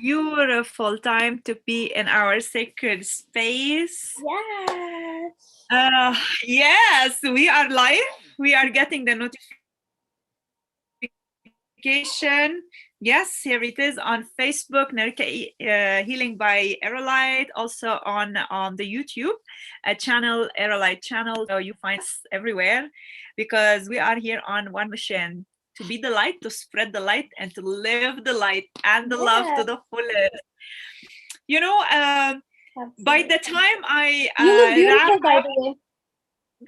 beautiful time to be in our sacred space. Yes. Yes, we are live. We are getting the notification. Yes, here it is on Facebook, Nerika Healing by Aerolite, also on the YouTube channel, Aerolite channel. So you find us everywhere because we are here on one mission to be the light, to spread the light, and to live the light and the love to Yes. the fullest. You know, by Absolutely. the time I You look wrap beautiful, by up, the way.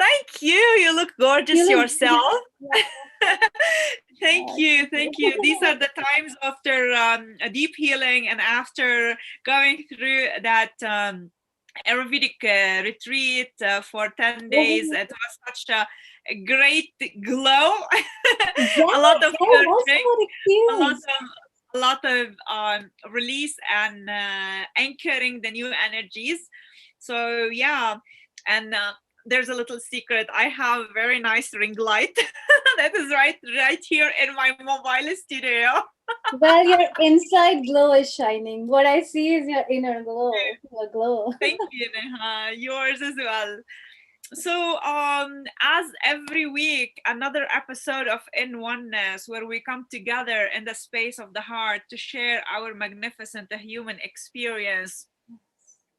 thank you. You look You gorgeous look. yourself. Thank Yeah, you, thank thank you. These you. are the times after a deep healing and after going through that Ayurvedic retreat for 10 days. Oh, It was such a great glow, a lot yes, of how was purging, that a lot experience? of a lot of release and anchoring the new energies. So yeah, and there's a little secret. I have a very nice ring light that is right here in my mobile studio. Well, your inside glow is shining. What I see is your inner glow. Your glow. Thank you, Neha. Yours as well. So, as every week, another episode of In Oneness, where we come together in the space of the heart to share our magnificent human experience.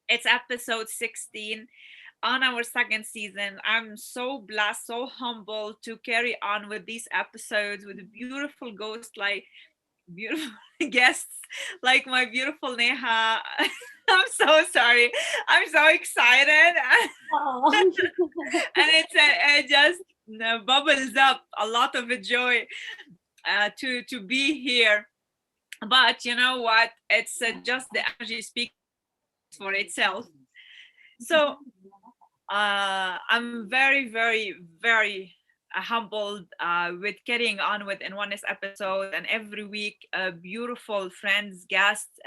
It's episode 16 on our second season. I'm so blessed, so humble to carry on with these episodes with beautiful ghosts like beautiful guests like my beautiful Neha. I'm so sorry. I'm so excited. Oh. And it just bubbles up a lot of joy to be here. But you know what? It's just the energy speaks for itself. So I'm very, very, very humbled with carrying on with in one episode, and every week, beautiful friends, guests,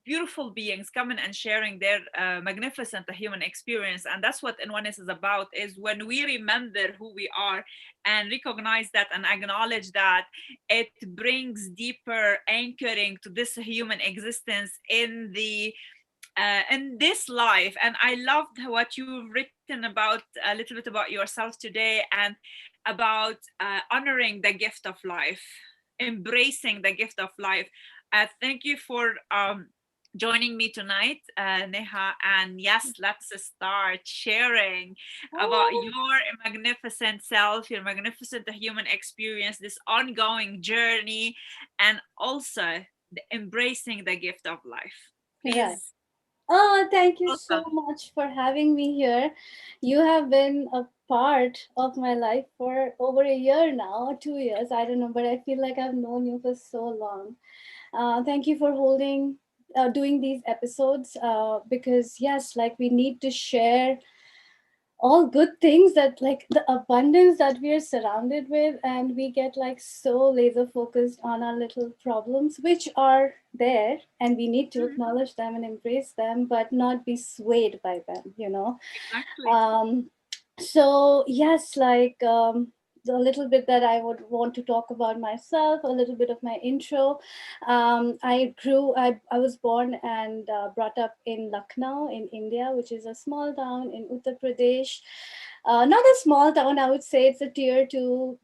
beautiful beings coming and sharing their magnificent human experience. And that's what in oneness is about: is when we remember who we are and recognize that and acknowledge that, it brings deeper anchoring to this human existence in this life. And I loved what you've written about a little bit about yourself today, and about honoring the gift of life, embracing the gift of life. Thank you for joining me tonight, Neha. And yes, let's start sharing about Oh, your magnificent self, your magnificent human experience, this ongoing journey, and also embracing the gift of life. right. Please. Oh, thank you so Welcome. much for having me here. You have been a part of my life for over a year now, or 2 years. I don't know, but I feel like I've known you for so long. Thank you for doing these episodes because, yes, like we need to share all good things, that like the abundance that we are surrounded with, and we get like so laser focused on our little problems, which are there, and we need to Mhm. acknowledge them and embrace them, but not be swayed by them, Exactly. um so yes, like the little bit that I would want to talk about myself, a little bit of my intro. I was born and brought up in Lucknow in India, which is a small town in Uttar Pradesh. Not a small town, I would say it's a tier two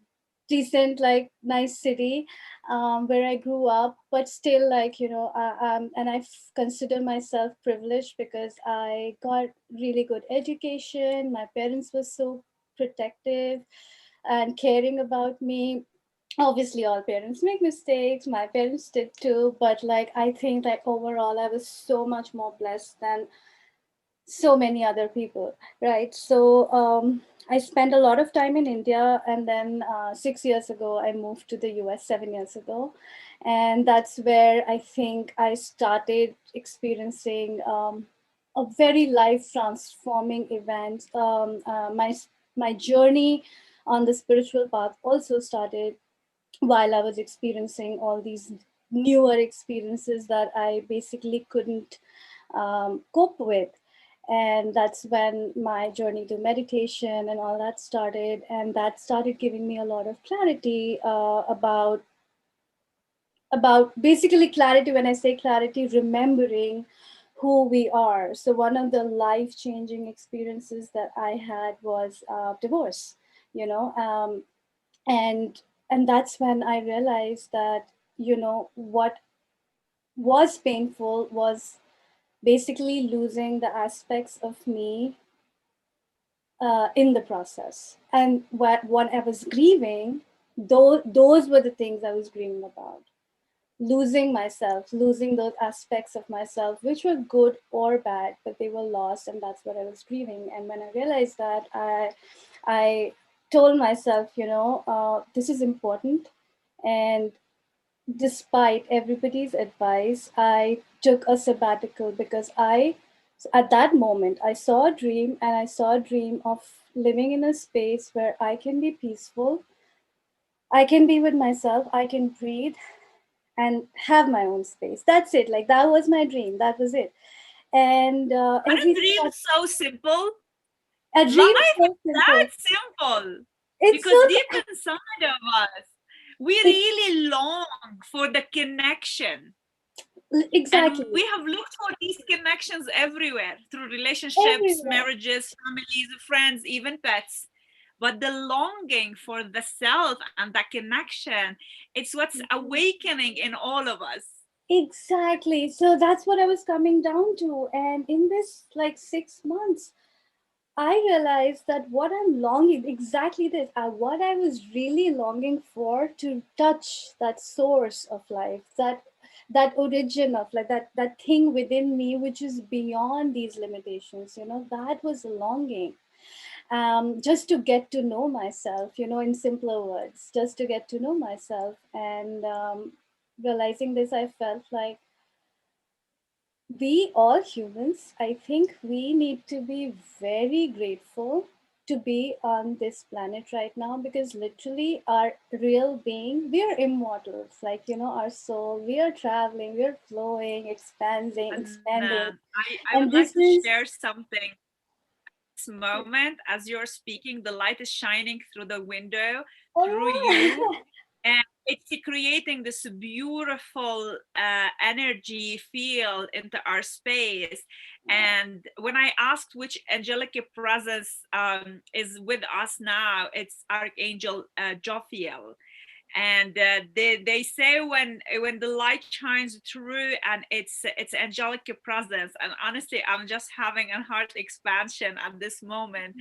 decent, like nice city, where I grew up, but still, like, and consider myself privileged because I got really good education. My parents were so protective and caring about me. Obviously, all parents make mistakes. My parents did too, but like, I think like overall, I was so much more blessed than so many other people, right? So I spent a lot of time in India, and then 6 years ago I moved to the US, 7 years ago, and that's where I think I started experiencing a very life transforming event. My journey on the spiritual path also started while I was experiencing all these newer experiences that I basically couldn't cope with. And that's when my journey to meditation and all that started. And that started giving me a lot of clarity about about basically clarity. When I say clarity, remembering who we are. So one of the life changing experiences that I had was divorce, you know. And that's when I realized that, what was painful was basically losing the aspects of me in the process. And what I was grieving, those were the things I was grieving about. Losing myself, losing those aspects of myself, which were good or bad, but they were lost, and that's what I was grieving. And when I realized that, I told myself, this is important. And despite everybody's advice, I took a sabbatical because at that moment, I saw a dream, and I saw a dream of living in a space where I can be peaceful, I can be with myself, I can breathe and have my own space. That's it. Like, that was my dream. That was it. And Are a everything dream got so simple? a dream Life so is that simple. simple It's because so deep inside of us, we it's really long for the connection. And we exactly have looked for these connections everywhere through relationships, everywhere. marriages, families, friends, even pets. But the longing for the self and the connection, it's what's awakening in all of us. Exactly. So that's what I was coming down to. And in this like 6 months, I realized that what I'm longing, exactly this, what I was really longing for, to touch that source of life, that origin of like that thing within me which is beyond these limitations. That was a longing. Just to get to know myself. In simpler words, just to get to know myself. And realizing this, I felt like we all humans, I think we need to be very grateful to be on this planet right now, because literally our real being, we are immortals. Like, our soul, we are traveling, we are flowing, expanding. I And would like this to is, share something. At this moment, as you're speaking, the light is shining through the window, through you, oh, and it's creating this beautiful energy field into our space. And when I asked which angelic presence is with us now, it's Archangel Jophiel. And they say when the light shines through, and it's angelic presence. And honestly, I'm just having a heart expansion at this moment,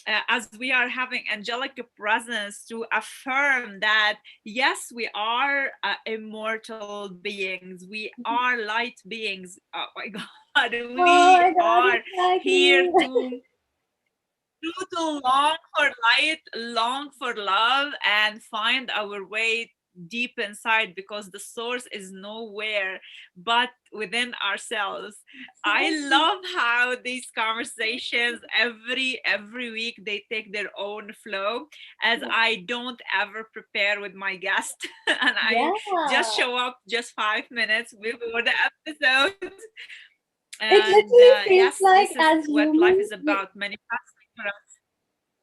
as we are having angelic presence to affirm that yes, we are immortal beings, we are light beings. Oh my god, oh we my God, are here exactly. to long for light, long for love, and find our way deep inside, because the source is nowhere but within ourselves. I Exactly. love how these conversations every week they take their own flow, as I don't ever prepare with my guest and I just Yeah. show up just 5 minutes before the episode. It And literally yes, feels this like, is as what life is humans, about, manifesting for us.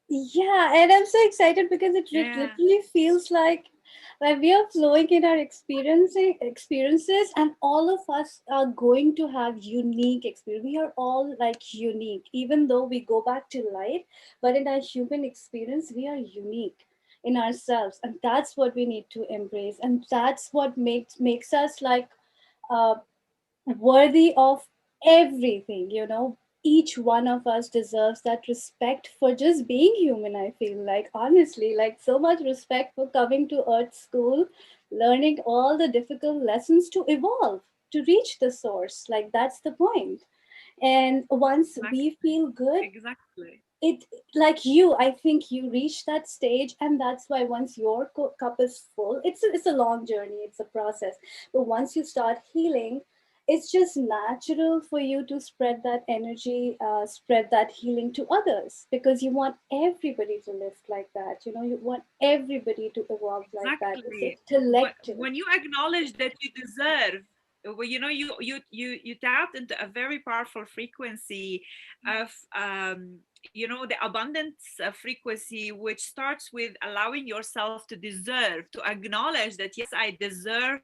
yeah, and I'm so excited because it Yeah, literally feels like we are flowing in our experiences, and all of us are going to have unique experience. We are all like unique, even though we go back to light, but in our human experience, we are unique in ourselves, and that's what we need to embrace, and that's what makes us like uh, worthy of everything. Each one of us deserves that respect for just being human. I feel like, honestly, like, so much respect for coming to earth school, learning all the difficult lessons to evolve, to reach the source. Like, that's the point. And once we exactly. feel good, Exactly. it, like, I think you reach that stage, and that's why once your cup is full, it's a long journey, it's a process. But once you start healing, it's just natural for you to spread that energy, spread that healing to others, because you want everybody to live like that. You want everybody to evolve like that. It's a Exactly. collective. When you acknowledge that you deserve, well, you tapped into a very powerful frequency of the abundance frequency, which starts with allowing yourself to deserve, to acknowledge that yes, I deserve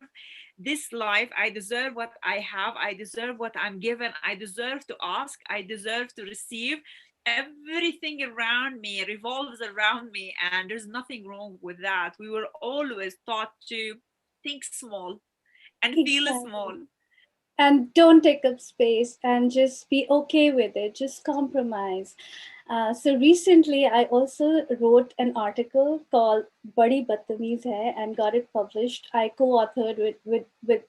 this life, I deserve what I have, I deserve what I'm given, I deserve to ask, I deserve to receive. Everything around me revolves around me, and there's nothing wrong with that. We were always taught to think small and feel small. Exactly. And don't take up space and just be okay with it, just compromise. So recently I also wrote an article called Badi Badtameez Hai and got it published. I co-authored with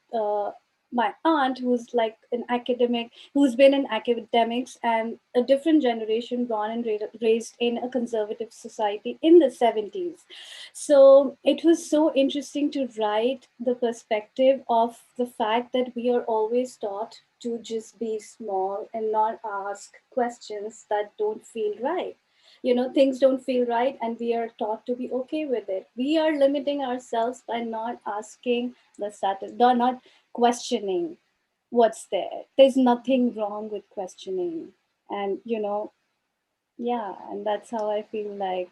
my aunt, who's like an academic, who's been in academics, and a different generation born and raised in a conservative society in the 70s. So it was so interesting to write the perspective of the fact that we are always taught to just be small and not ask questions that don't feel right. Things don't feel right, and we are taught to be okay with it. We are limiting ourselves by not asking the status, not questioning what's there. There's nothing wrong with questioning. And, yeah, and that's how I feel like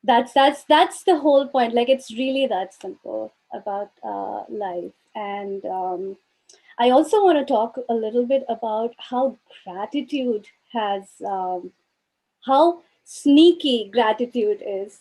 that's the whole point. Like, it's really that simple about life. And I also want to talk a little bit about how gratitude has how sneaky gratitude is,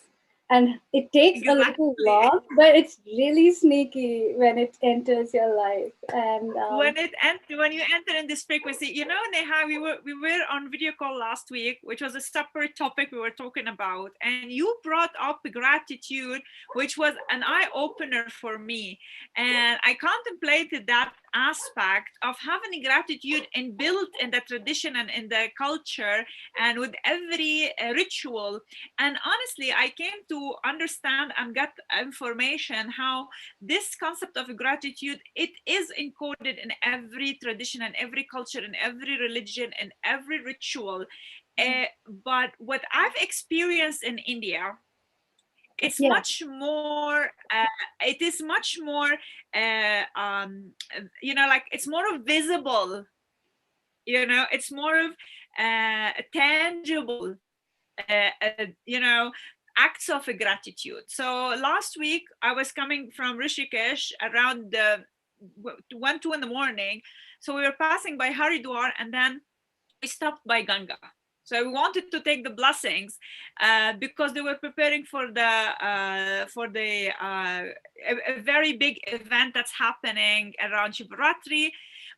and it takes a little Exactly. long, but it's really sneaky when it enters your life. And When you enter in this frequency, Neha, we were on video call last week, which was a separate topic we were talking about, and you brought up gratitude, which was an eye opener for me. And I contemplated that aspect of having gratitude inbuilt in the tradition and in the culture, and with every ritual. And honestly, I came to understand and get information how this concept of gratitude, it is encoded in every tradition and every culture and every religion and every ritual. But what I've experienced in India, it's yeah, much more it is much more like it's more of visible, it's more of tangible, acts of gratitude. So last week I was coming from Rishikesh around 1 2 in the morning. So we were passing by Haridwar, and then we stopped by Ganga. So we wanted to take the blessings because they were preparing for a very big event that's happening around Shivaratri.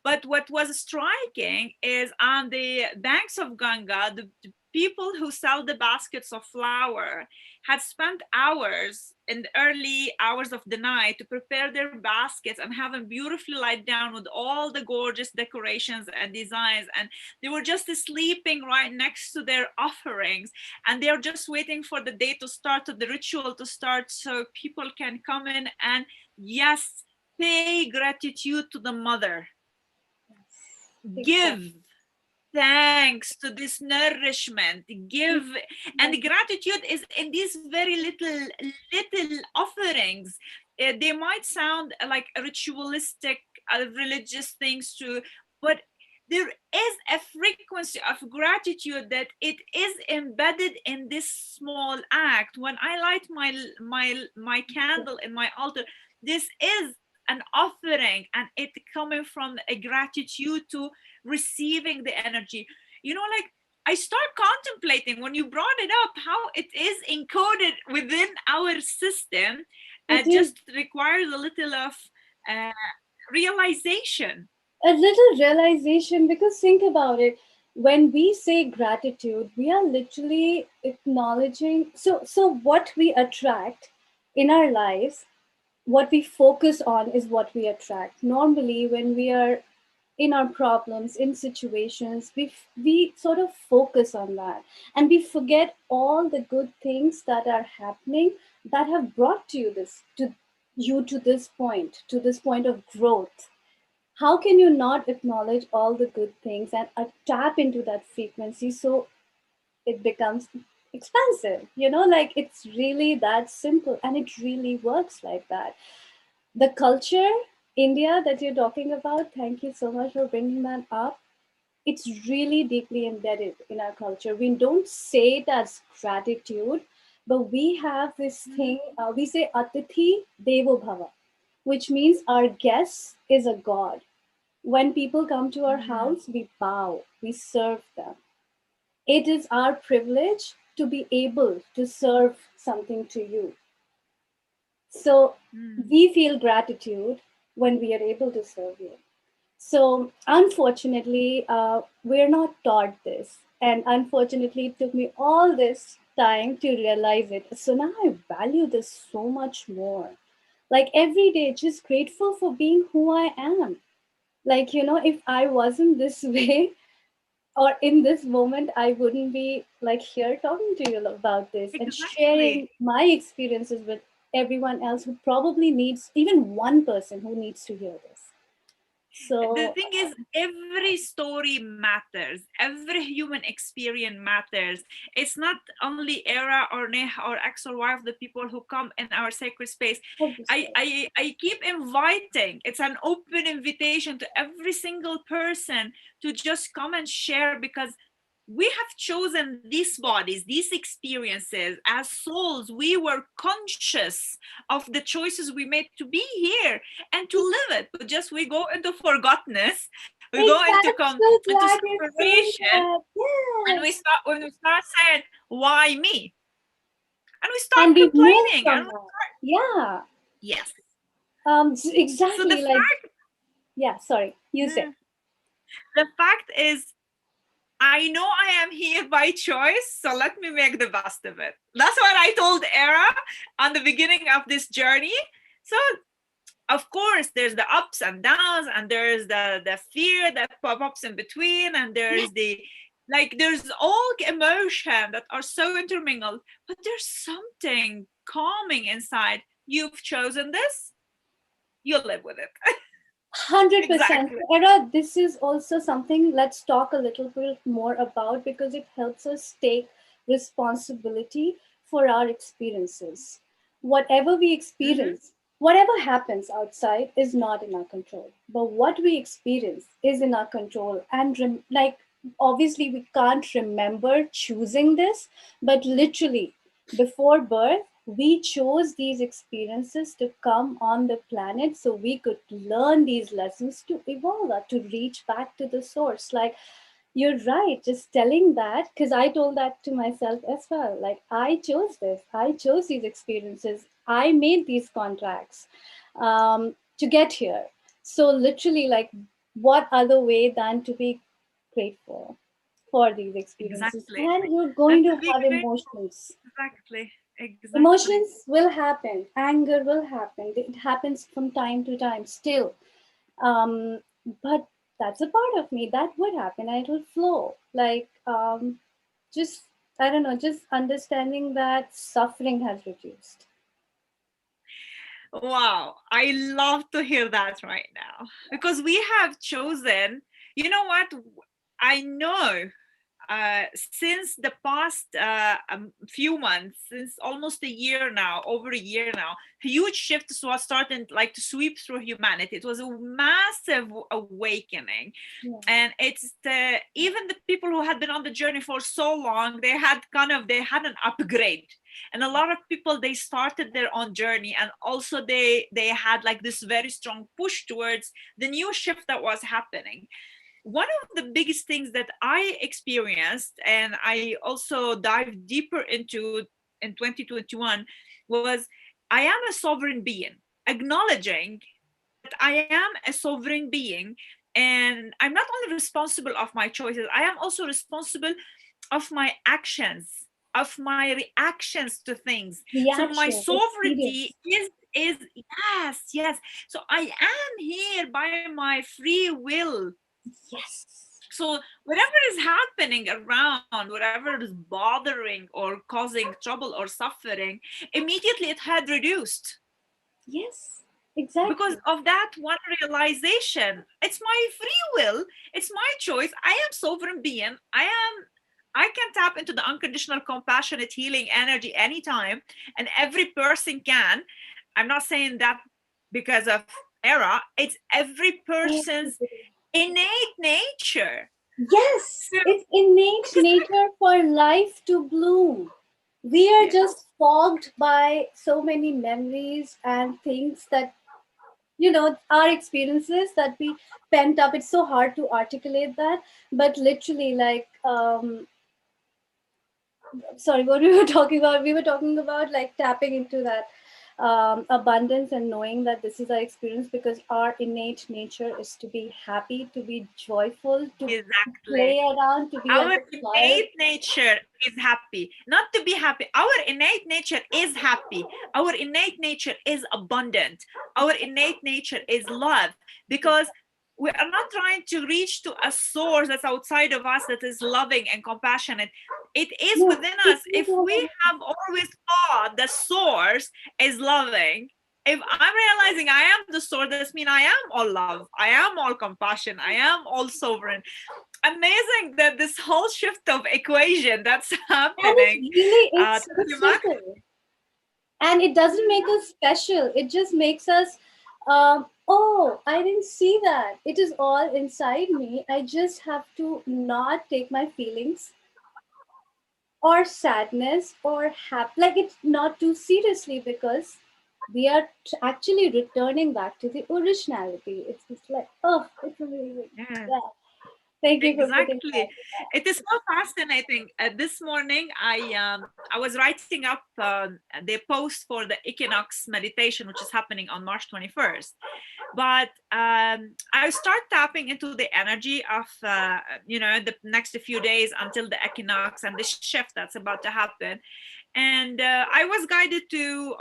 But what was striking is on the banks of Ganga, the people who sell the baskets of flour had spent hours in the early hours of the night to prepare their baskets and have them beautifully laid down with all the gorgeous decorations and designs. And they were just sleeping right next to their offerings, and they're just waiting for the day to start, to the ritual to start, so people can come in and, yes, pay gratitude to the mother, exactly. give thanks to this nourishment, give. And the gratitude is in these very little offerings. They might sound like ritualistic religious things too, but there is a frequency of gratitude that it is embedded in this small act. When I light my candle in my altar, this is an offering, and it coming from a gratitude to receiving the energy. Like, I start contemplating when you brought it up how it is encoded within our system. It is Just requires a little of uh, realization. a little realization, because think about it. When we say gratitude, we are literally acknowledging. So what we attract in our lives, what we focus on is what we attract. Normally, when we are in our problems, in situations, we sort of focus on that, and we forget all the good things that are happening, that have brought you to this point of growth. How can you not acknowledge all the good things and tap into that frequency, so it becomes expansive? Like, it's really that simple, and it really works like that. The culture, India, that you're talking about, thank you so much for bringing that up. it's really deeply embedded in our culture. We don't say it as gratitude, but we have this thing, we say Atithi Devo Bhava, which means our guest is a god. When people come to our Mm, house, we bow, we serve them. It is our privilege to be able to serve something to you. So mm, we feel gratitude when we are able to serve you. So unfortunately, we're not taught this. And unfortunately, it took me all this time to realize it. So now I value this so much more. Like every day, just grateful for being who I am. Like, if I wasn't this way, or in this moment, I wouldn't be like here talking to you about this and exactly. sharing my experiences with everyone else who probably needs, even one person who needs to hear this. The So thing is, every story matters, every human experience matters. It's not only Era or Neha or X or Y of the people who come in our sacred space. obviously, I keep inviting, it's an open invitation to every single person to just come and share, because we have chosen these bodies, these experiences as souls. We were conscious of the choices we made to be here and to live it, but just we go into forgottenness, we go into I'm so into glad you're saying separation, that. and Yes. we start saying, why me? And we start And we move complaining, and from that. Yeah. yes. So the Exactly. Like, fact, yeah, sorry. You say. mm, the fact is, I know I am here by choice, so let me make the best of it. That's what I told Era on the beginning of this journey. So of course there's the ups and downs, and there's the fear that pop-ups in between, and Yeah. there's the, like, there's all emotion that are so intermingled, but there's something calming inside. You've chosen this, you live with it. 100%. Exactly. Era, this is also something let's talk a little bit more about because it helps us take responsibility for our experiences. Whatever we Mm-hmm. experience, whatever happens outside is not in our control. But what we experience is in our control. And like, obviously, we can't remember choosing this, but literally, before birth, we chose these experiences to come on the planet so we could learn these lessons to evolve, to reach back to the source. Like, you're right, just telling that, because I told that to myself as well. Like, I chose this, I chose these experiences, I made these contracts to get here. So, literally, like, what other way than to be grateful for these experiences? Exactly. And you're And going to to be have grateful. emotions. Exactly. Exactly. Emotions will happen, anger will happen, it happens from time to time still. But that's a part of me that would happen and it will flow. Like, just, I don't know, just understanding that suffering has reduced. Wow, I love to hear that right now, because we have chosen, you know what? I know since the past few months, since almost a year now, over a year now, huge shifts was starting like to sweep through humanity. It was a massive awakening, Yeah. and it's even the people who had been on the journey for so long, they had an upgrade, and a lot of people, they started their own journey, and also they had like this very strong push towards the new shift that was happening. One of the biggest things that I experienced, and I also dived deeper into in 2021, was I am a sovereign being, acknowledging that I am a sovereign being, and I'm not only responsible of my choices, I am also responsible of my actions, of my reactions to things. So my Reaction, sovereignty experience. is yes, yes. So I am here by my free will. Yes. So whatever is happening around, whatever is bothering or causing trouble or suffering, immediately it had reduced, Yes. because Exactly. of that one realization. It's my free will, it's my choice. I am sovereign being. I can tap into the unconditional compassionate healing energy anytime, and every person can. I'm not saying that because of Era, it's every person's Everybody. innate nature. Yes, So it's innate because nature for life to bloom. We are yeah, just fogged by so many memories and things that, our experiences that we pent up. It's so hard to articulate that, but literally, like, sorry, what we were talking about, we were talking about like tapping into that abundance and knowing that this is our experience, because our innate nature is to be happy, to be joyful, to exactly. play around, to be like Our a child. innate nature is happy, not to be happy. Our innate nature is happy. Our innate nature is abundant. Our innate nature is love, because we are not trying to reach to a source that's outside of us that is loving and compassionate. It is No, within it's us. not If we about- have always thought the source is loving, if I'm realizing I am the source, that means I am all love, I am all compassion, I am all sovereign. Amazing that this whole shift of equation that's and it's happening really, to it's humanity. simple, and it doesn't make us special. It just makes us, oh, I didn't see that. It is all inside me. I just have to not take my feelings or sadness or like it's not too seriously, because we are actually returning back to the originality. It's just like, oh, it's amazing. Yeah, Yeah, thank you for putting exactly. that. It is so fascinating. This morning, I was writing up the post for the equinox meditation, which is happening on March 21st. But I start tapping into the energy of the next few days until the equinox and the shift that's about to happen. And I was guided to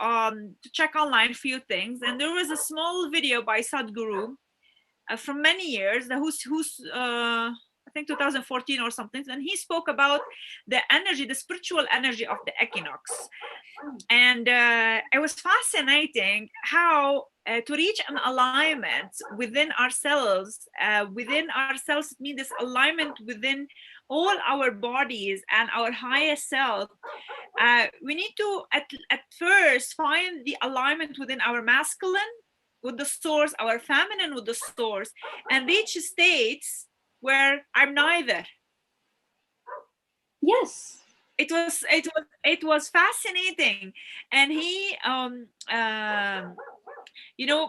check online a few things, and there was a small video by Sadhguru from many years, who's I think 2014 or something, and he spoke about the energy, the spiritual energy of the equinox. And it was fascinating how to reach an alignment within ourselves, it means this alignment within all our bodies and our highest self. We need to at first find the alignment within our masculine with the source, our feminine with the source, and reach states where I'm neither. Yes. It was fascinating. And he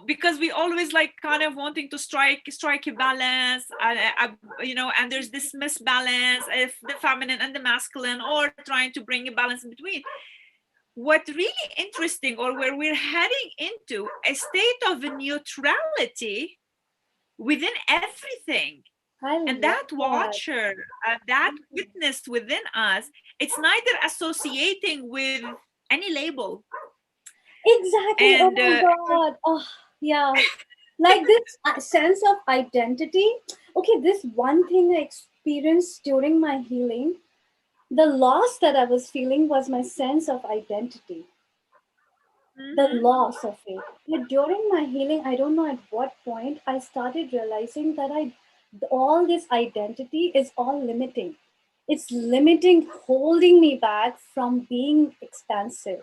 because we always like kind of wanting to strike a balance, and there's this misbalance of the feminine and the masculine, or trying to bring a balance in between. What really interesting, or where we're heading into a state of neutrality within everything. I And love that that. watcher, that witness within us, it's neither associating with any label. Exactly. Oh And my God. Oh, yeah. Like this sense of identity. Okay, this one thing I experienced during my healing, the loss that I was feeling was my sense of identity, the Mhm. loss of it. But during my healing, I don't know at what point I started realizing that all this identity is all limiting. It's limiting, holding me back from being expansive.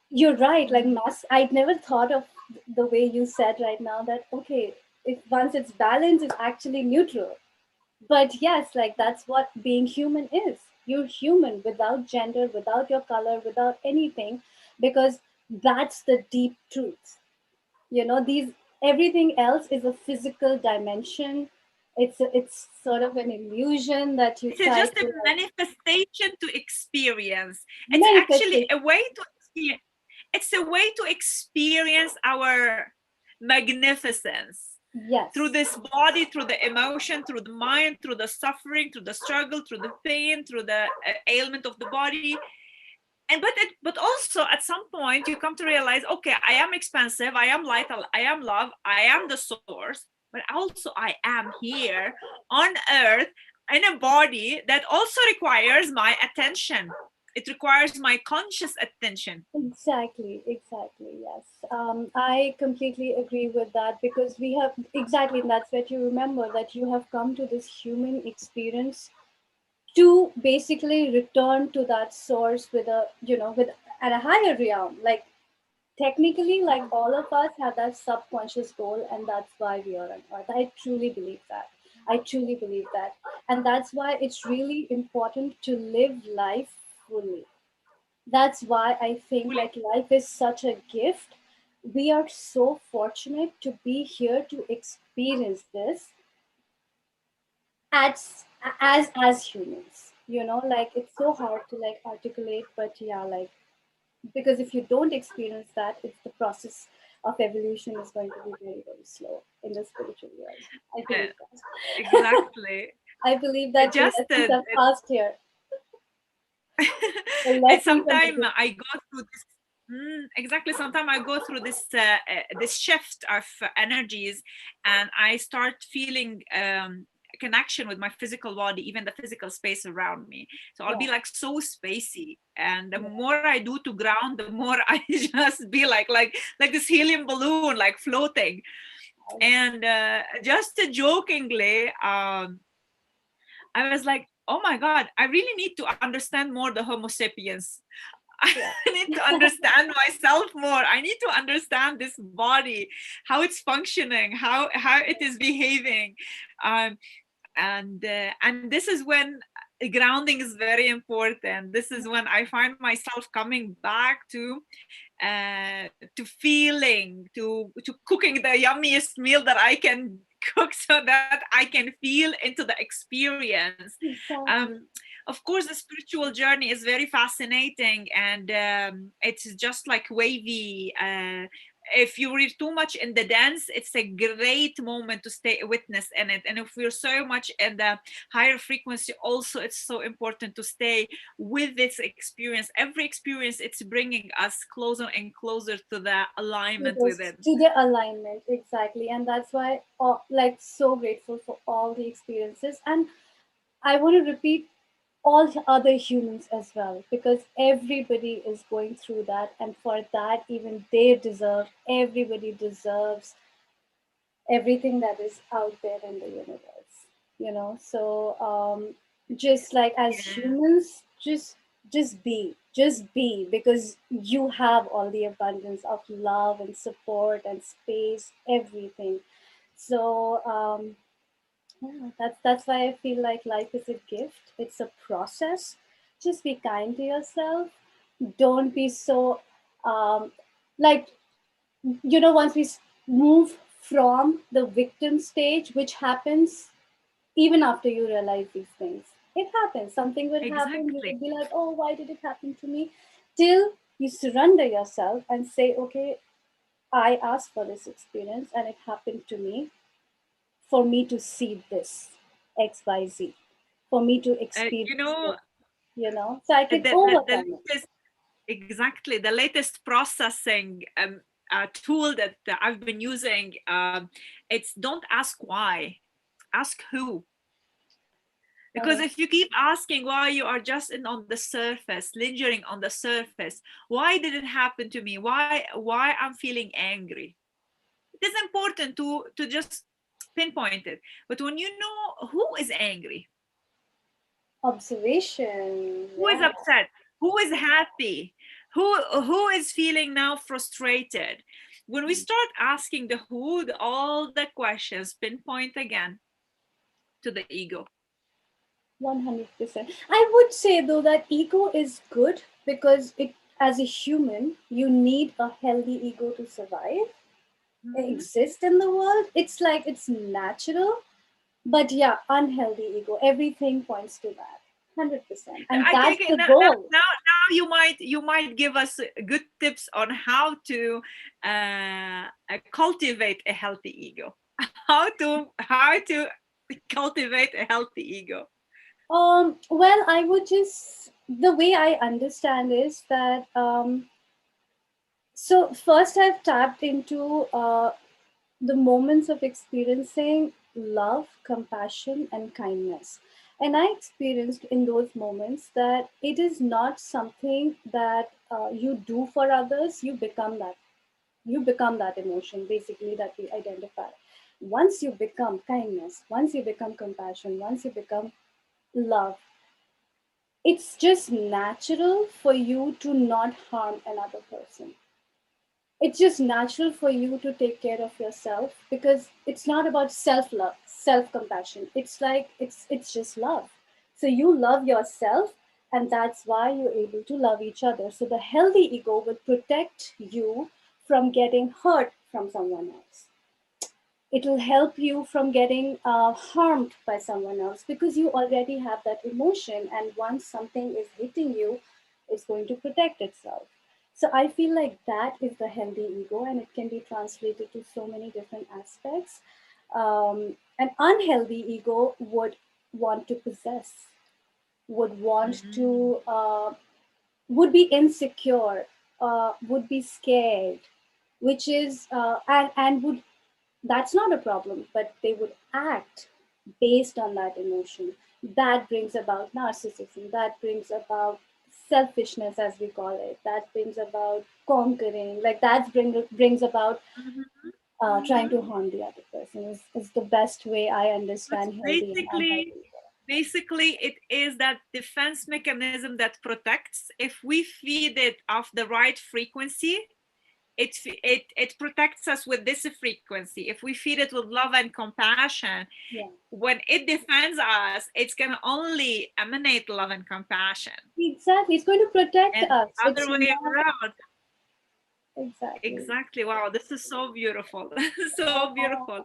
You're right. Like Mhm. mass, I'd never thought of the way you said right now that, okay, if once it's balanced, it's actually neutral. But yes, like that's what being human is. You're human without gender, without your color, without anything, because that's the deep truth. These everything else is a physical dimension. It's sort of an illusion that you It's try just a to like manifestation to experience. It's actually manifestation. a way to experience. It's a way to experience our magnificence through Yes, this body, through the emotion, through the mind, through the suffering, through the struggle, through the pain, through the ailment of the body. And but also at some point you come to realize, okay, I am expansive, I am light, I am love, I am the source, but also I am here on earth in a body that also requires my attention. It requires my conscious attention. exactly, exactly. Yes, I completely agree with that, because we have exactly, and that's what you remember, that you have come to this human experience to basically return to that source with with at a higher realm. Like technically, like all of us have that subconscious goal, and that's why we are on earth. I truly believe that. I truly believe that. And that's why it's really important to live life fully. That's why I think Fully. like life is such a gift. We are so fortunate to be here to experience this as as humans. You know, like it's so hard to like articulate, but yeah, like because if you don't experience that, it's the process of evolution is going to be very, very slow in the spiritual world. I Uh, believe that. exactly. I believe that the Just lessons are passed here. The and lessons and sometimes the I go through this. Exactly. Sometimes I go through this shift of energies, and I start feeling connection with my physical body, even the physical space around me. So I'll yeah, be like so spacey, and the yeah. more I do to ground, the more I just be like this helium balloon, like floating. And just jokingly, I was like, oh my God, I really need to understand more the Homo sapiens. I Yeah. need to understand myself more. I need to understand this body, how it's functioning, how it is behaving. Um, and this is when grounding is very important. This is when I find myself coming back to feeling, to cooking the yummiest meal that I can cook so that I can feel into the experience. Exactly. Of course, the spiritual journey is very fascinating, and it's just like wavy. If you read too much in the dance, it's a great moment to stay a witness in it. And if we're so much in the higher frequency, also it's so important to stay with this experience. Every experience, it's bringing us closer and closer to the To alignment with this, it. to the alignment, exactly. And that's why, like, so grateful for all the experiences. And I want to repeat all the other humans as well, because everybody is going through that. And for that, even they deserve, everybody deserves everything that is out there in the universe, you know. So just like as Yeah, humans, just be because you have all the abundance of love and support and space, everything. So yeah, that's why I feel like life is a gift, it's a process. Just be kind to yourself. Don't be so um like, you know, once we move from the victim stage, which happens even after you realize these things, it happens, something will happen, you exactly. would be like, oh, why did it happen to me? Till you surrender yourself and say, okay, I asked for this experience and it happened to me for me to see this XYZ, for me to You experience know, this, you know, so I can the overcome it. latest, exactly, the latest processing tool that I've been using, it's don't ask why, ask who. Because Okay. if you keep asking why, you are just in on the surface, lingering on the surface. Why did it happen to me? Why I'm feeling angry? It is important to just pinpoint it. But when you know who is angry, Observation, who is yeah. upset, who is happy, who is feeling now frustrated, when we start asking the who, all the questions pinpoint again to the ego. 100%. I would say though that ego is good because it, as a human, you need a healthy ego to survive, Mhm. exist in the world. It's like it's natural, but yeah, unhealthy ego. Everything points to that. 100%. And I that's think the now, goal. you might give us good tips on how to cultivate a healthy ego, how to cultivate a healthy ego. Well, I would just, the way I understand is that so first I've tapped into the moments of experiencing love, compassion, and kindness. And I experienced in those moments that it is not something that you do for others, you become that. You become that emotion, basically, that we identify. Once you become kindness, once you become compassion, once you become love, it's just natural for you to not harm another person. it's just natural for you to take care of yourself, because it's not about self love, self compassion. It's like it's just love. So you love yourself, and that's why you're able to love each other. So the healthy ego would protect you from getting hurt from someone else. It will help you from getting harmed by someone else, because you already have that emotion, and once something is hitting you, it's going to protect itself. So I feel like that is the healthy ego, and it can be translated to so many different aspects. An unhealthy ego would want to possess, would want Mm. to would be insecure, would be scared, which is and would, that's not a problem, but they would act based on that emotion. That brings about narcissism, that brings about selfishness, as we call it, that brings about conquering, like brings about Mhm. trying Mhm. to harm the other person, is the best way I But understand healthy and basically, unhealthy. basically, it is that defense mechanism that protects. If we feed it of the right frequency, it protects us with this frequency. If we feed it with love and compassion, Yeah, when it defends us, it's gonna only emanate love and compassion. exactly, it's going to protect And us. the other It's way not around. exactly. Exactly. Wow, this is so beautiful. So beautiful.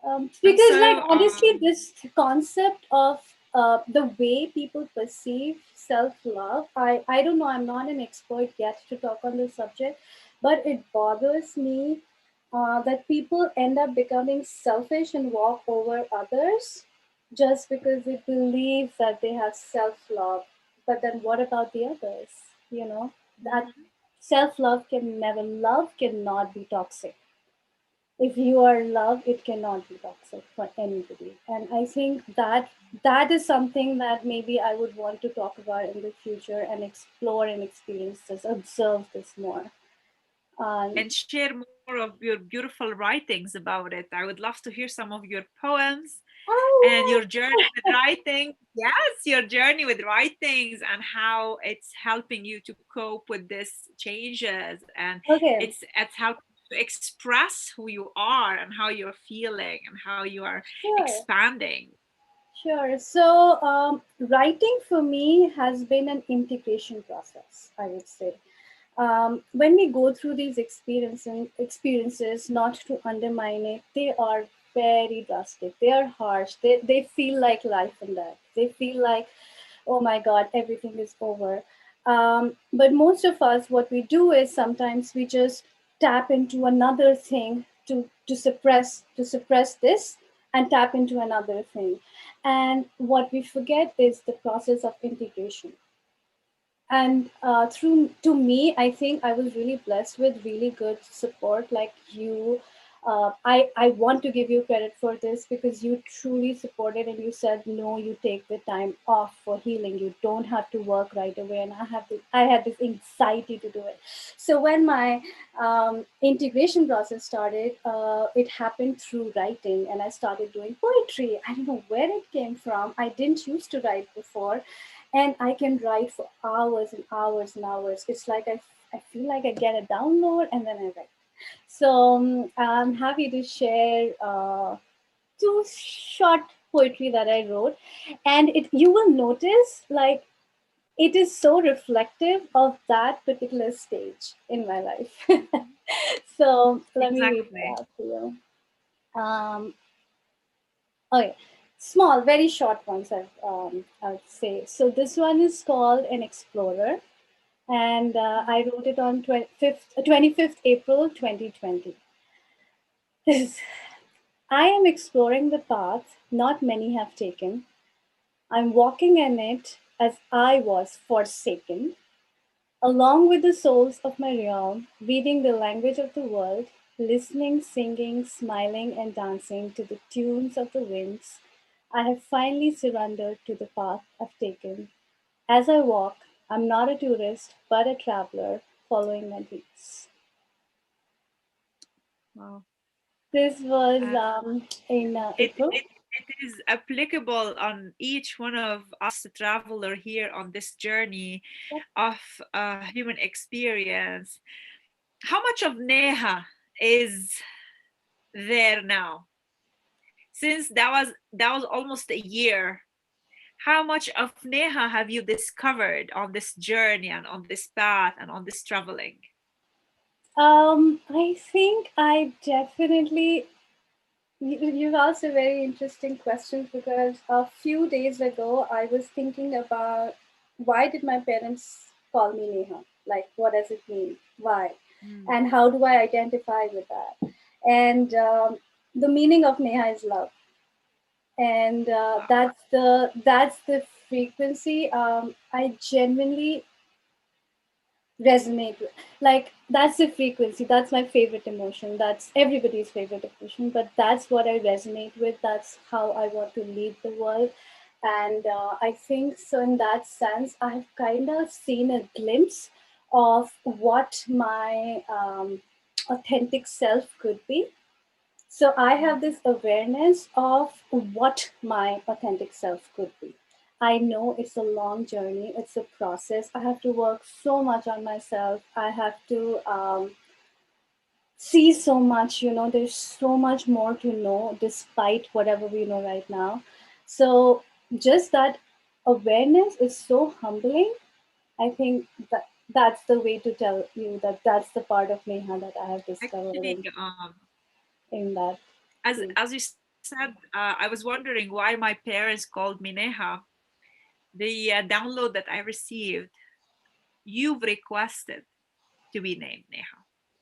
And Because, like, so honestly, this concept of the way people perceive self-love, I don't know, I'm not an expert yet to talk on this subject, but it bothers me that people end up becoming selfish and walk over others just because they believe that they have self-love. But then what about the others? You know, that Mhm. self-love can never, love cannot be toxic. If you are loved, it cannot be toxic for anybody. And I think that that is something that maybe I would want to talk about in the future and explore and experience this, observe this more. um, And share more of your beautiful writings about it. I would love to hear some of your poems and oh your journey with writing. Yes, your journey with writings and how it's helping you to cope with these changes, and yeah, okay, it's helping to express who you are and how you're feeling and how you are sure, expanding. sure. So writing for me has been an integration process, I would say. When we go through these experiences, not to undermine it, they are very drastic. They are harsh. They feel like life and death. They feel like, oh my God, everything is over. But most of us, what we do is sometimes we just tap into another thing to suppress this and tap into another thing. And what we forget is the process of integration. And through to me, I think I was really blessed with really good support like you. I want to give you credit for this, because you truly supported and you said no, you take the time off for healing, you don't have to work right away. And I had this anxiety to do it. So when my integration process started, it happened through writing, and I started doing poetry. I don't know where it came from. I didn't used to write before, and I can write for hours and hours and hours. It's like I feel like I get a download and then I write. So I'm happy to share two short poetry that I wrote, and it you will notice like it is so reflective of that particular stage in my life. So let me read Exactly. that out to you. Um, Okay, small, very short ones. I would say. So this one is called An Explorer, and I wrote it on 25th April 2020. This I am exploring the path not many have taken. I'm walking in it as I was forsaken, along with the souls of my realm, reading the language of the world, listening, singing, smiling, and dancing to the tunes of the winds. I have finally surrendered to the path I've taken. As I walk, I'm not a tourist, but a traveler following my dreams. Wow. This was Uh, in it April. it it is applicable on each one of us traveler here on this journey Yep. of human experience. how much of Neha is there now? Since that was almost a year, how much of Neha have you discovered on this journey and on this path and on this traveling? I think I definitely. You've asked a very interesting question because a few days ago I was thinking about why did my parents call me Neha? Like, what does it mean? Why? Mm. And how do I identify with that? And the meaning of Neha is love, and Wow. that's the frequency. I genuinely resonate with. Like, that's the frequency, that's my favorite emotion, that's everybody's favorite emotion, but that's what I resonate with, that's how I want to lead the world. And I think so in that sense I've kind of seen a glimpse of what my authentic self could be. So I have Mhm. this awareness of what my authentic self could be. I know it's a long journey, it's a process. I have to work so much on myself. I have to see so much, there's so much more to know despite whatever we know right now. So just that awareness is so humbling. I think that that's the way to tell you that that's the part of Neha that I have discovered Actually, in that as phase. as you said, I was wondering why my parents called me Neha. The download that I received, you've requested to be named Neha.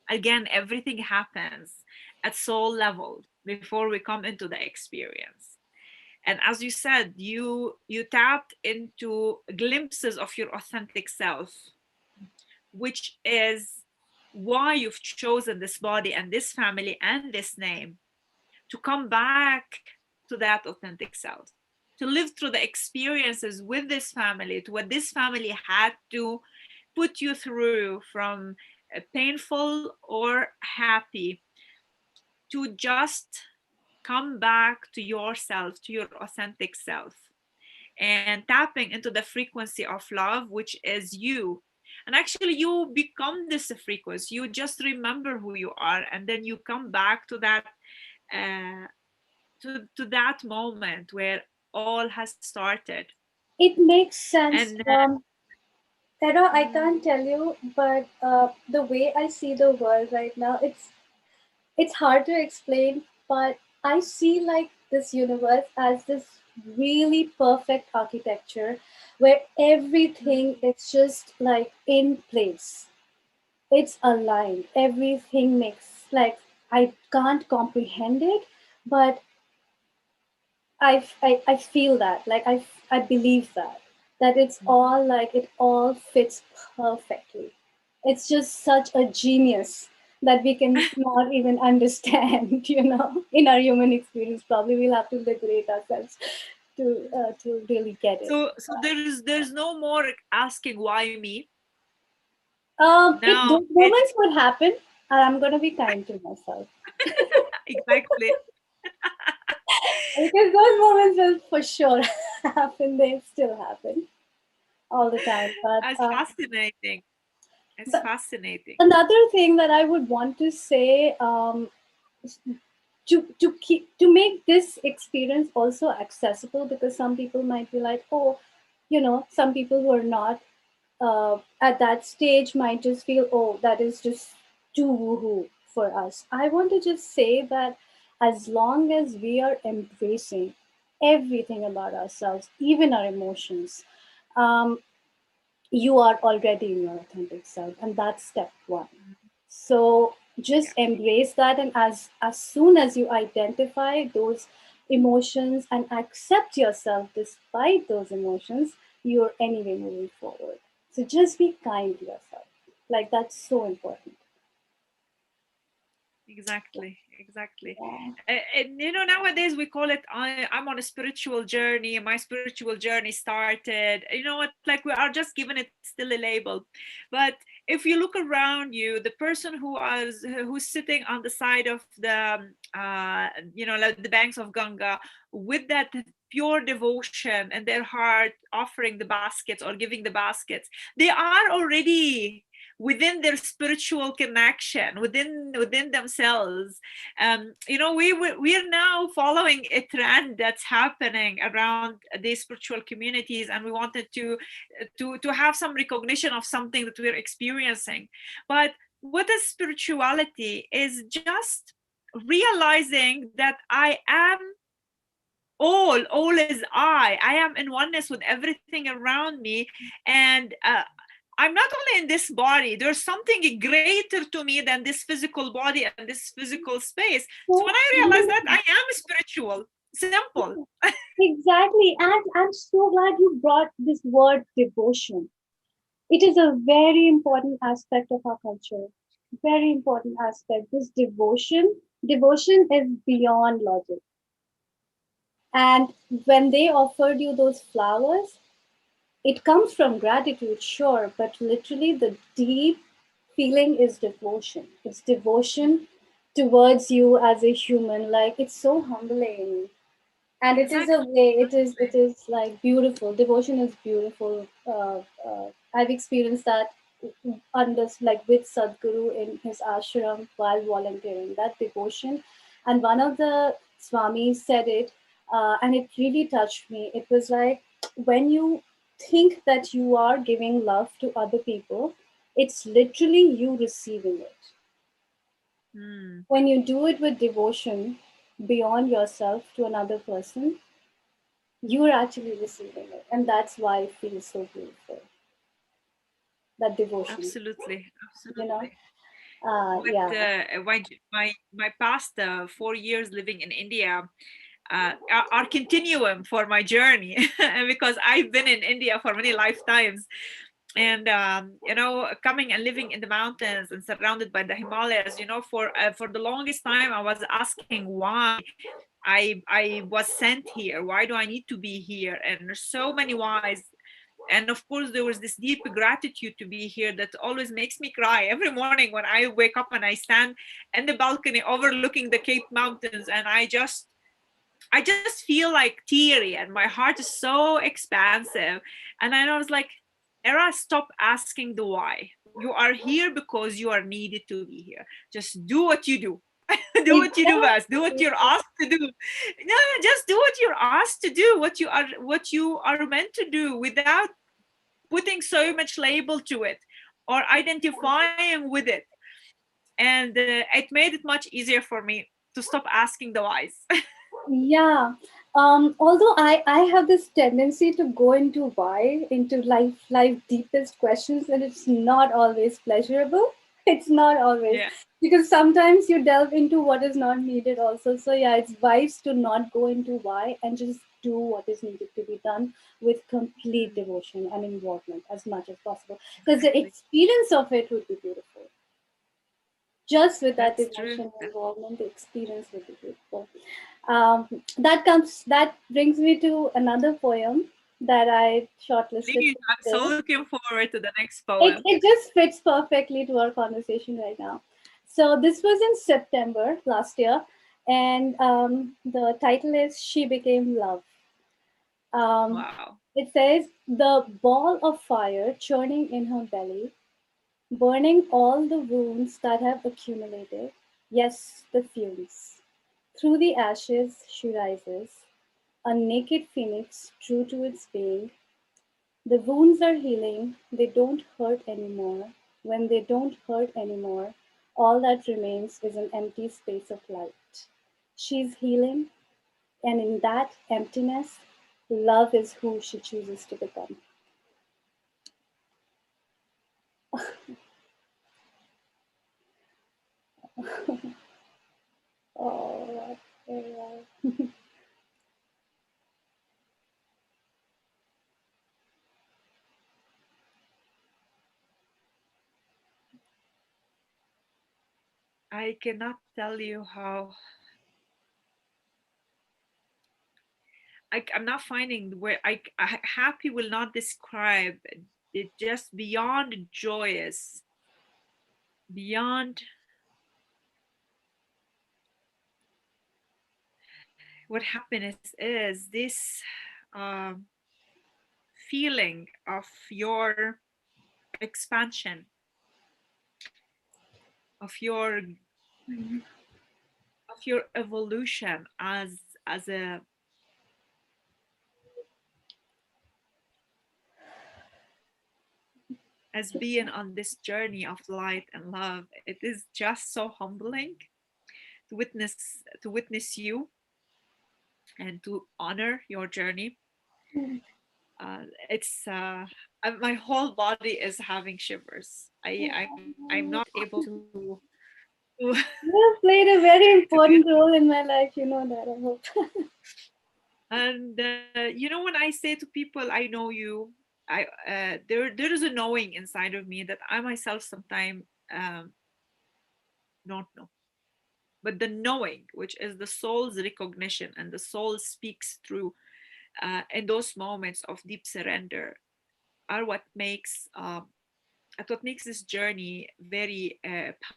Again, everything happens at soul level before we come into the experience. And as you said, you tapped into glimpses of your authentic self, which is why you've chosen this body and this family and this name, to come back to that authentic self, to live through the experiences with this family, to what this family had to put you through, from painful or happy, to just come back to yourself, to your authentic self, and tapping into the frequency of love, which is you. And actually, you become this frequency. You just remember who you are, and then you come back to that, uh, to that moment where all has started. It makes sense. And Tara, I mm, can't tell you, but the way I see the world right now, it's hard to explain. But I see like this universe as this really perfect architecture where everything mm, is just like in place. It's aligned. Everything makes like I can't comprehend it, but I feel that, like I believe that it's mhm. all like it all fits perfectly. It's just such a genius that we can not even understand. In our human experience, probably we'll have to liberate ourselves to really get it. So there's no more asking why me. If Now those it's moments would happen, I'm gonna be kind to myself exactly because those moments will for sure happen. They still happen all the time, but as fascinating. It's but fascinating. another thing that I would want to say, to make this experience also accessible, because some people might be like, oh, some people who are not at that stage might just feel, oh, that is just too woohoo for us. I want to just say that as long as we are embracing everything about ourselves, even our emotions, um, you are already in your authentic self, and that's step one. So Yeah, just embrace that, and as soon as you identify those emotions and accept yourself despite those emotions, you're anyway moving forward. So just be kind to yourself, like that's so important. exactly. Yeah. And nowadays we call it, I'm on a spiritual journey. My spiritual journey started. You know what? Like, we are just giving it still a label. But if you look around you, the person who's sitting on the side of the like the banks of Ganga, with that pure devotion in their heart, offering the baskets or giving the baskets, they are already within their spiritual connection, within themselves. We are now following a trend that's happening around these spiritual communities, and we wanted to have some recognition of something that we're experiencing. But what is spirituality is just realizing that I am all is I am in oneness with everything around me. And I'm not only in this body, there's something greater to me than this physical body and this physical space. So when So, I realized that, I am spiritual. Simple. exactly. And I'm so glad you brought this word devotion. It is a very important aspect of our culture. Very important aspect. This devotion is beyond logic. And when they offered you those flowers, it comes from gratitude, sure, but literally the deep feeling is devotion. It's devotion towards you as a human. Like, it's so humbling. And it is a Exactly. way, it is like beautiful. Devotion is beautiful. I've experienced that under, like, with Sadhguru in his ashram while volunteering, that devotion. And one of the swamis said it, and it really touched me. It was like, when you think that you are giving love to other people, it's literally you receiving it. Hmm. When you do it with devotion beyond yourself to another person, you're actually receiving it, and that's why it feels so beautiful, that devotion, Absolutely, you know. absolutely. But Yeah. my past 4 years living in India are continuum for my journey, because I've been in India for many lifetimes. And coming and living in the mountains and surrounded by the Himalayas, for the longest time I was asking why I was sent here. Why do I need to be here? And there's so many whys. And of course there was this deep gratitude to be here that always makes me cry every morning when I wake up and I stand in the balcony overlooking the Cape Mountains, and I just feel like teary and my heart is so expansive. And I was like, Era, stop asking the why. You are here because you are needed to be here. Just do what you do. Do what you do best. Do what Exactly. you're asked to do. No, just do what you're asked to do, what you are meant to do, without putting so much label to it or identifying with it. And it made it much easier for me to stop asking the whys. Yeah. Although I have this tendency to go into why, into life deepest questions, and it's not always pleasurable. It's not always, Yeah. because sometimes you delve into what is not needed also. So yeah, it's wise to not go into why and just do what is needed to be done with complete Mm, devotion and involvement as much as possible. Because the exactly. experience of it would be beautiful. Just with that That's true. devotion and involvement, the experience would be beautiful. That brings me to another poem that I shortlisted Please, for I'm so today. looking forward to the next It, poem. it just fits perfectly to our conversation right now. So this was in September last year, and the title is "She Became Love." Um, Wow. it says, "The ball of fire churning in her belly, burning all the wounds that have accumulated. Yes, the fumes. Through the ashes she rises, a naked phoenix true to its being. The wounds are healing, they don't hurt anymore. When they don't hurt anymore, all that remains is an empty space of light. She's healing, and in that emptiness, love is who she chooses to become." Oh, yeah. I cannot tell you how I'm not finding where happy will not describe it, just beyond joyous, beyond what happiness is. This um, feeling of your expansion, of your Mhm. evolution as a as being on this journey of light and love. It is just so humbling to witness you and to honor your journey. It's My whole body is having shivers. I'm not able to You have played a very to be. important role in my life, you know that, I hope. And when I say to people, I know you, there is a knowing inside of me that I myself sometimes don't know. But the knowing, which is the soul's recognition, and the soul speaks through in those moments of deep surrender, are what makes this journey very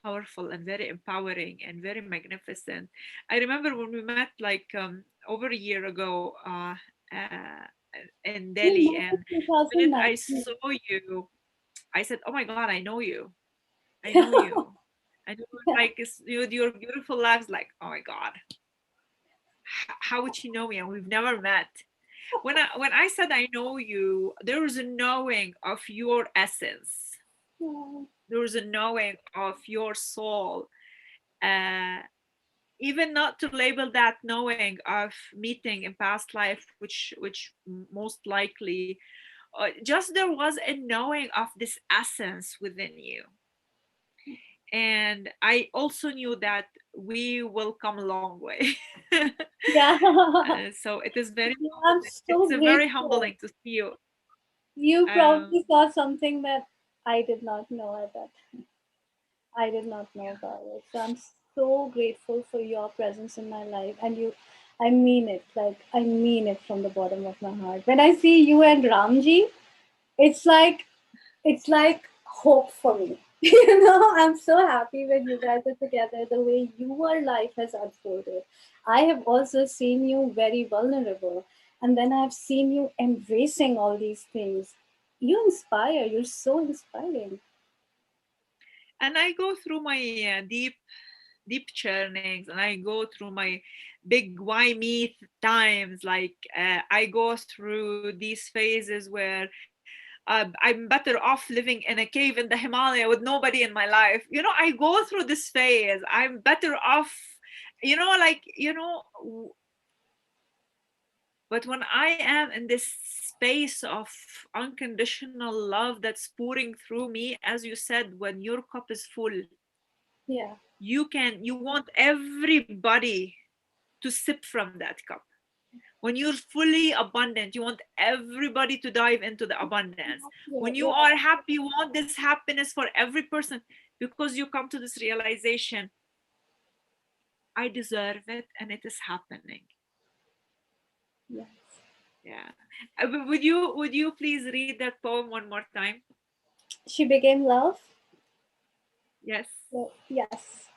powerful and very empowering and very magnificent. I remember when we met like over a year ago in You Delhi, met and in the minute I 2019. saw you, I said, "Oh my God, I know you! I know you!" And you were like, your beautiful laughs, like, "Oh my God, how would she know me? And we've never met." When I said I know you, there was a knowing of your essence. Yeah. There was a knowing of your soul. Uh, Even not to label that knowing of meeting in past life, which most likely, just there was a knowing of this essence within you. And I also knew that we will come a long way. Yeah. So it is very Yeah, I'm humbling. It's so a very grateful. humbling to see you. You Um, probably saw something that I did not know at that time. I did not know about it. So I'm so grateful for your presence in my life. And I mean it. Like, I mean it from the bottom of my heart. When I see you and Ramji, it's like it's like hope for me. I'm so happy when you guys are together, the way your life has unfolded. I have also seen you very vulnerable, and then I've seen you embracing all these things. You inspire, you're so inspiring. and I go through my deep churnings, and I go through my big why me times. Like I go through these phases where I'm better off living in a cave in the Himalaya with nobody in my life. I go through this phase. I'm better off, but when I am in this space of unconditional love that's pouring through me, as you said, when your cup is full, Yeah. you want everybody to sip from that cup. When you're fully abundant, you want everybody to dive into the abundance. Yeah, When you yeah, are happy, you want this happiness for every person, because you come to this realization, I deserve it and it is happening. yeah. Yeah. Would you please read that poem one more time? She became love. Yes. Yes.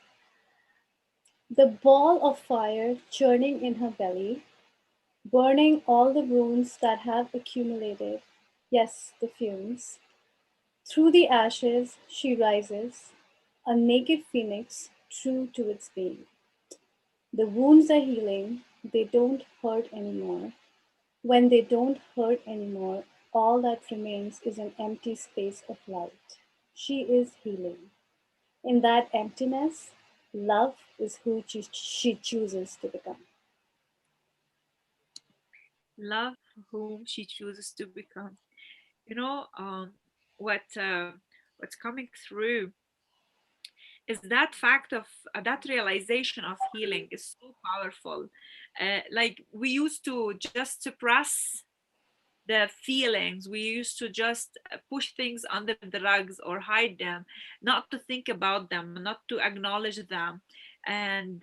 The ball of fire churning in her belly, burning all the wounds that have accumulated. Yes, the fumes. Through the ashes she rises, a naked phoenix true to its being. The wounds are healing, they don't hurt anymore. When they don't hurt anymore, all that remains is an empty space of light. She is healing. In that emptiness, love is who she chooses to become. Love whom she chooses to become. You know, what what's coming through is that fact of that realization of healing is so powerful. Like we used to just suppress the feelings. We used to just push things under the rugs or hide them, not to think about them, not to acknowledge them, and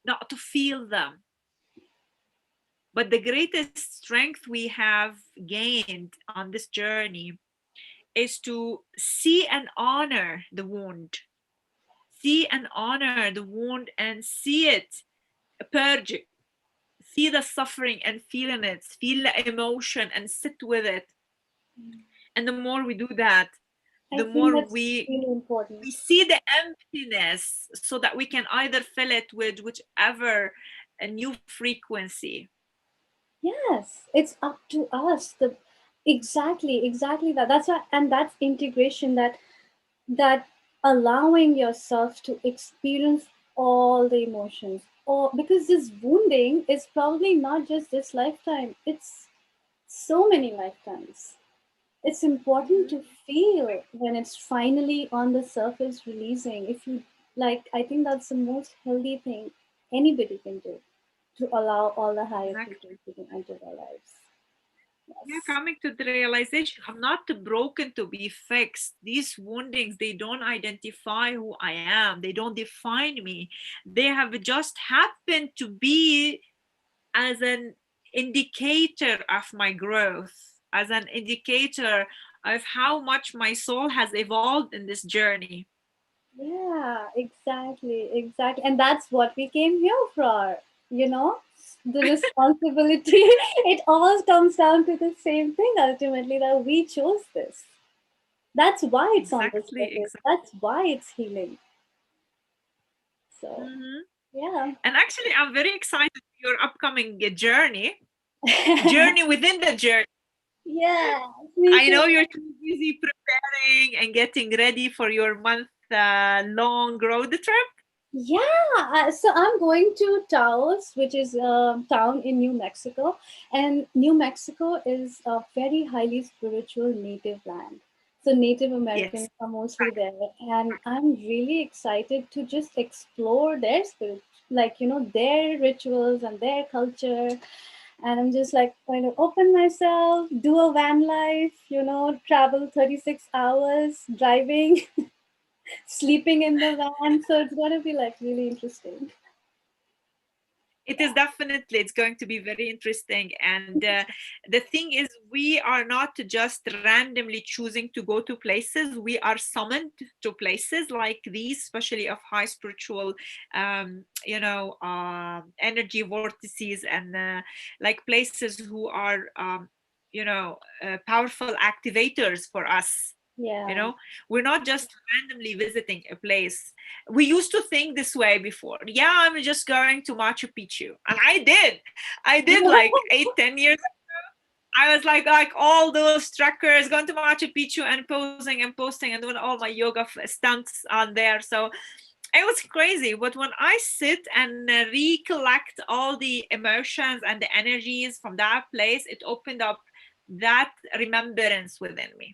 not to feel them. But the greatest strength we have gained on this journey is to see and honor the wound, see and honor the wound, and see it, purge it, see the suffering and feeling it, feel the emotion and sit with it. And the more we do that, I the think more that's we really important. we see the emptiness, so that we can either fill it with whichever a new frequency. Yes, it's up to us. The exactly that. That's why, and that's integration. That allowing yourself to experience all the emotions, or because this wounding is probably not just this lifetime. It's so many lifetimes. It's important Mhm. to feel when it's finally on the surface releasing. If you like, I think that's the most healthy thing anybody can do, to allow all the higher Exactly. frequency to enter their lives. Yeah, Yes. coming to the realization, I'm not broken to be fixed. These woundings, they don't identify who I am. They don't define me. They have just happened to be as an indicator of my growth, as an indicator of how much my soul has evolved in this journey. Yeah, exactly. And that's what we came here for, you know? The responsibility, it all comes down to the same thing ultimately, that we chose this. That's why it's on the Exactly, surface. exactly. That's why it's healing. So, Hmm. yeah. And actually, I'm very excited for your upcoming journey within the journey. Yeah, me I too. know you're too busy preparing and getting ready for your month long road trip. Yeah, so I'm going to Taos, which is a town in New Mexico, and New Mexico is a very highly spiritual native land. So Native Americans Yes. are mostly there, and I'm really excited to just explore their spirit, like their rituals and their culture. And I'm just like going to open myself, do a van life, travel 36 hours driving, sleeping in the van. So it's going to be like really interesting. It is definitely, it's going to be very interesting. And the thing is, we are not just randomly choosing to go to places. We are summoned to places like these, especially of high spiritual energy vortices, and like places who are powerful activators for us. you Yeah. know we're not just randomly visiting a place. We used to think this way before. Yeah, I'm just going to Machu Picchu, and I did like 8-10 years. I was like all those trekkers going to Machu Picchu and posing and posting and doing all my yoga stunts on there. So it was crazy. But when I sit and recollect all the emotions and the energies from that place, it opened up that remembrance within me.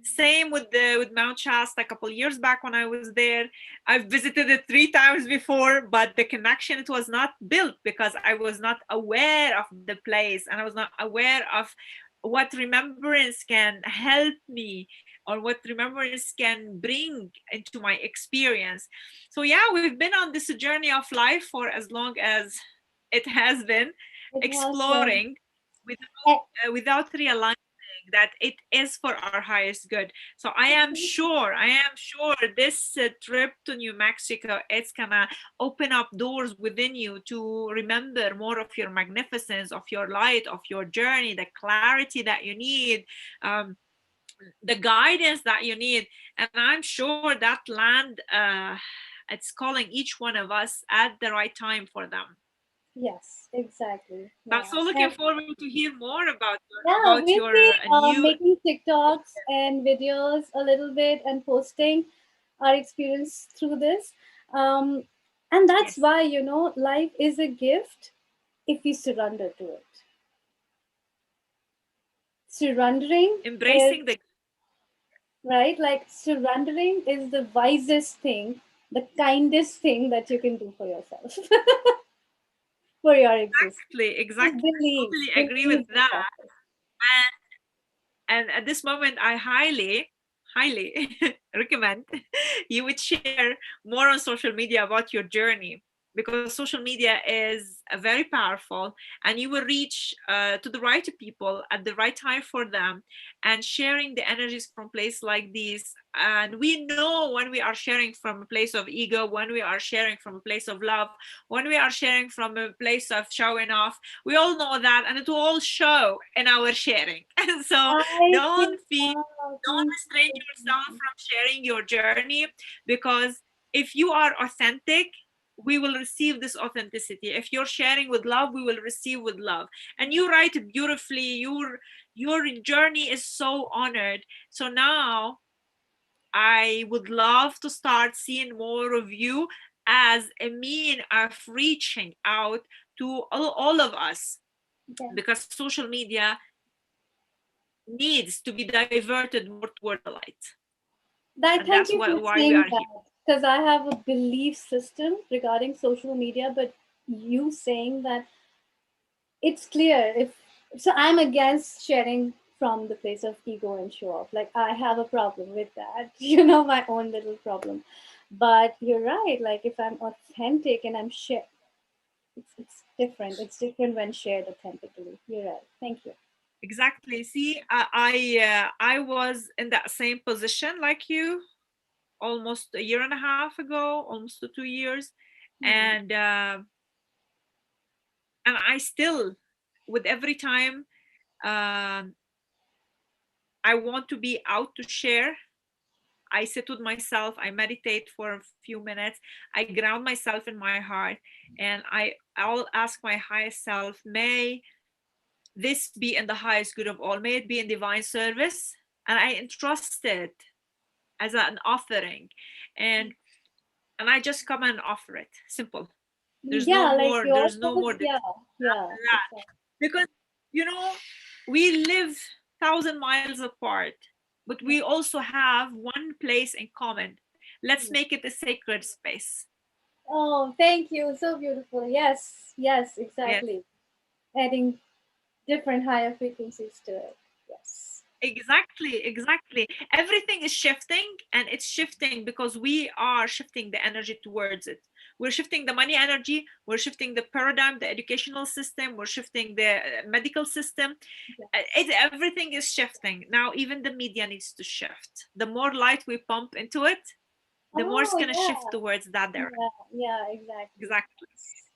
Same with Mount Shasta a couple years back when I was there. I've visited it 3 times before, but the connection, it was not built because I was not aware of the place, and I was not aware of what remembrance can help me, or what remembrance can bring into my experience. So yeah, we've been on this journey of life for as long as it has been, It has been. exploring Eh, without realizing that it is for our highest good. So I am sure this trip to New Mexico, it's gonna open up doors within you to remember more of your magnificence, of your light, of your journey, the clarity that you need, um, the guidance that you need. And I'm sure that land, it's calling each one of us at the right time for them. yes, exactly. So I'm Yeah. so looking And forward to hear more yeah, about we've your been new. making TikToks and videos a little bit and posting our experience through this. Um, and that's Yes, why, life is a gift if we surrender to it. Surrendering is, embracing the. right? Like, surrendering is the wisest thing, the kindest thing that you can do for yourself, for your existence. Just Exactly. I totally agree with believe the that. process. And at this moment, I highly recommend you would share more on social media about your journey, because social media is very powerful, and you will reach to the right people at the right time for them, and sharing the energies from place like these. And we know when we are sharing from a place of ego, when we are sharing from a place of love, when we are sharing from a place of showing off. We all know that, and it will all show in our sharing. And so I don't think, feel, wow, don't thank restrain you. yourself from sharing your journey, because if you are authentic, we will receive this authenticity. If you're sharing with love, we will receive with love. And you write beautifully. Your journey is so honored. So now I would love to start seeing more of you as a mean of reaching out to all of us, Yeah. because social media needs to be diverted more toward the light. That, And thank that's you for why we saying are here. that, because I have a belief system regarding social media, but you saying that, it's clear. If so, I'm against sharing from the place of ego and show off. Like, I have a problem with that, my own little problem. But you're right. Like, if I'm authentic and I'm share, it's different. It's different when shared authentically. You're right. Thank you. Exactly. See, I was in that same position like you almost a year and a half ago, almost to 2 years, Hmm. and I still, with every time, um, I want to be out to share. I sit with myself. I meditate for a few minutes. I ground myself in my heart, and I'll ask my highest self, may this be in the highest good of all. May it be in divine service, and I entrust it as an offering, and and I just come and offer it. Simple. There's no Yeah, like more. yours There's no was, more than yeah, yeah, that, exactly. because you know we live 1,000 miles apart, but Yeah. we also have one place in common. Let's Hmm. make it a sacred space. Oh, thank you. So beautiful. Yes, yes, Yes. exactly. Adding different higher frequencies to it. Yes. Exactly, exactly. Everything is shifting, and it's shifting because we are shifting the energy towards it. We're shifting the money energy, we're shifting the paradigm, the educational system, we're shifting the medical system. Yeah. Everything is shifting. Now, even the media needs to shift. The more light we pump into it, the more it's Oh, going to shift yeah. towards that direction. Yeah, yeah, exactly. Exactly.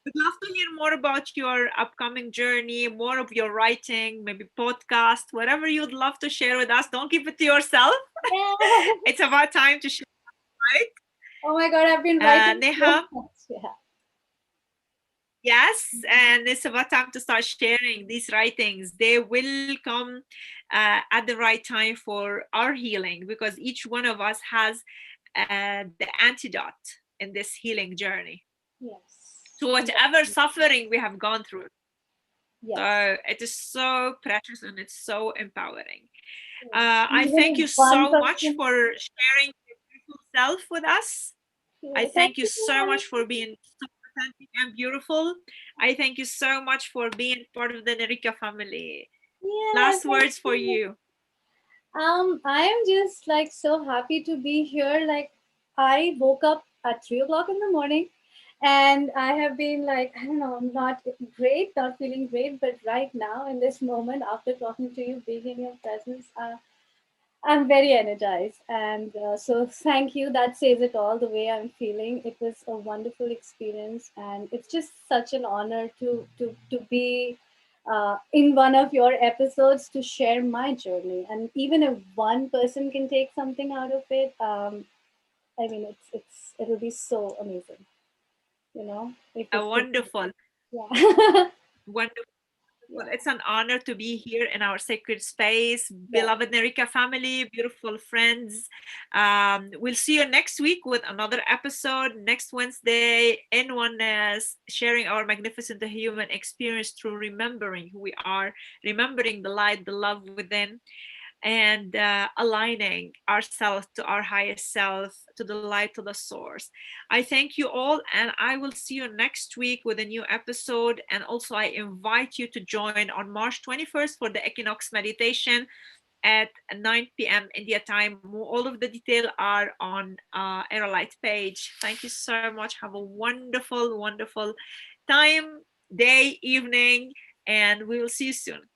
Would love to hear more about your upcoming journey, more of your writing, maybe podcast, whatever you'd love to share with us. Don't keep it to yourself. Yeah. It's about time to share, right? Oh my God, I've been writing so Neha, much. Yeah. yes, and it's about time to start sharing these writings. They will come at the right time for our healing, because each one of us has the antidote in this healing journey Yes. to whatever Exactly. suffering we have gone through. Yes. So it is so precious and it's so empowering. Yes. I Even thank if you one so much person. for sharing your beautiful self with us. I Thank thank you you for so having much for being so authentic and beautiful. I thank you so much for being part of the Nerika family. me. Yeah, Last thank words for you. you. I am just like so happy to be here. Like, I woke up at 3 o'clock in the morning, and I have been like, I don't know, not great, not feeling great, but right now in this moment, after talking to you, being in your presence, I'm very energized, and so thank you. That says it all. The way I'm feeling, it was a wonderful experience, and it's just such an honor to be in one of your episodes to share my journey. And even if one person can take something out of it, I mean, it'll be so amazing. If people, Wonderful. yeah, Wonderful. Well, yeah, it's an honor to be here in our sacred space. yeah. Beloved Nerika family, beautiful friends. We'll see you next week with another episode next Wednesday in Oneness, sharing our magnificent human experience through remembering who we are, remembering the light, the love within, and aligning ourselves to our highest self, to the light, to the source. I thank you all, and I will see you next week with a new episode. And also, I invite you to join on March 21st for the equinox meditation. at 9 p.m. India time. All of the detail are on Aerolite page. Thank you so much. Have a wonderful, wonderful time, day, evening, and we will see you soon.